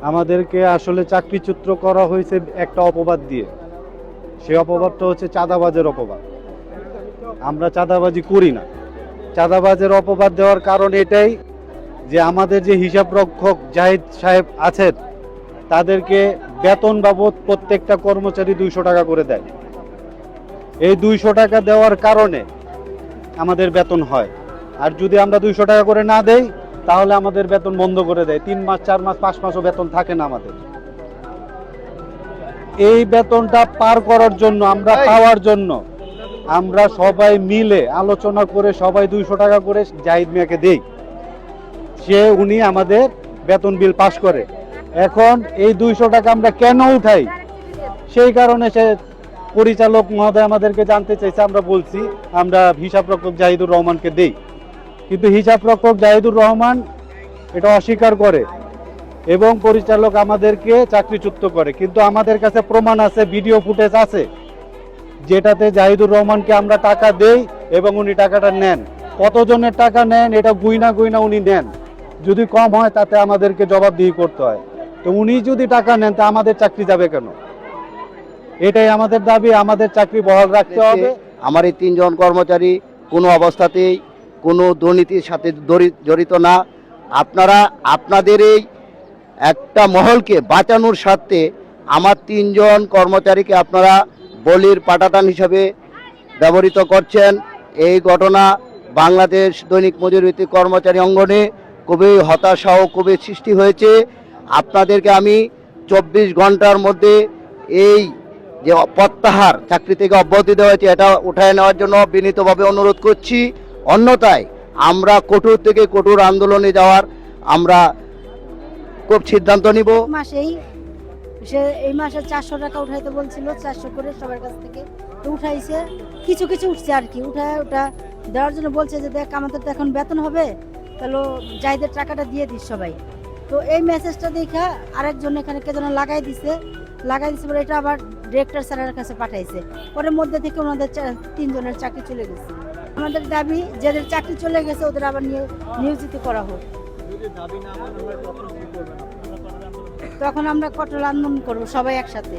আমাদেরকে আসলে চাকরিচ্যুত করা হয়েছে একটা অপবাদ দিয়ে। সেই অপবাদটা হচ্ছে চাঁদাবাজের অপবাদ। আমরা চাঁদাবাজি করি না। চাঁদাবাজের অপবাদ দেওয়ার কারণ এটাই যে আমাদের যে হিসাব রক্ষক জাহিদ সাহেব আছেন তাদেরকে বেতন বাবদ প্রত্যেকটা কর্মচারী 200 টাকা করে দেয়। এই 200 টাকা দেওয়ার কারণে আমাদের বেতন হয়। আর যদি আমরা 200 টাকা করে না দেই তাহলে আমাদের বেতন বন্ধ করে দেয়। 3 মাস 4 মাস 5 মাসও বেতন থাকে না আমাদের। এই বেতনটা পার করার জন্য আমরা পাওয়ার জন্য আমরা সবাই মিলে আলোচনা করে সবাই 200 টাকা করে জাহিদ মিয়াকে দেই। উনি আমাদের বেতন বিল পাস করে। এখন এই 200 টাকা আমরা কেন উঠাই সেই কারণে সে পরিচালক মহোদয় আমাদেরকে জানতে চাইছে। আমরা বলছি আমরা হিসাব রক্ষক জাহিদুর রহমানকে দেই, কিন্তু হিসাব রক্ষক জাহিদুর রহমান এটা অস্বীকার করে এবং পরিচালক আমাদেরকে চাকরিচ্যুত করে। কিন্তু আমাদের কাছে প্রমাণ আছে, ভিডিও ফুটেজ আছে যেটাতে জাহিদুর রহমানকে আমরা টাকা দেই এবং উনি টাকাটা নেন। কতজনের টাকা নেন এটা গুইনা উনি নেন। যদি কম হয় তাতে আমাদেরকে জবাবদিহি করতে হয়। তো উনি যদি টাকা নেন তা আমাদের চাকরি যাবে কেন? এটাই আমাদের দাবি, আমাদের চাকরি বহাল রাখতে হবে। আমার এই 3 জন কর্মচারী কোনো অবস্থাতেই কোনো দুর্নীতির সাথে জড়িত না। আপনারা আপনাদের এই একটা মহলকে বাঁচানোর স্বার্থে আমার 3 জন কর্মচারীকে আপনারা বলির পাটাটান হিসাবে ব্যবহৃত করছেন। এই ঘটনা বাংলাদেশ দৈনিক মজুরিভিত্তিক কর্মচারী অঙ্গনে খুবই হতাশা ও খুবই সৃষ্টি হয়েছে। আপনাদেরকে আমি 24 ঘন্টার মধ্যে এই যে প্রত্যাহার চাকরি থেকে অব্যাহতি দেওয়া হয়েছে এটা উঠায় নেওয়ার জন্য বিনীতভাবে অনুরোধ করছি। অন্যথায় আমরা কঠোর থেকে কঠোর আন্দোলনে যাওয়ার আমরা খুব সিদ্ধান্ত নিব। এই মাসে 400 টাকা উঠাইতে বলছিল, 400 করে সবার কাছ থেকে তো উঠাইছে। কিছু উঠছে আর কি, ওটা দেওয়ার জন্য বলছে যে দেখ আমাদের তো এখন বেতন হবে, তাহলে জাহিদের টাকাটা দিয়ে দিস সবাই। তো এই মেসেজটা দেখা আরেকজন এখানে কে যেন লাগাই দিছে পরে এটা আবার ডিরেক্টর স্যারের কাছে পাঠাইছে। পরে মধ্যে থেকে ওনাদের 3 জনের চাকরি চলে গেছে। আমাদের দাবি যাদের চাকরি চলে গেছে ওদের আবার নিয়োজিত করা হোক। তখন আমরা কঠোর আন্দোলন করবো সবাই একসাথে।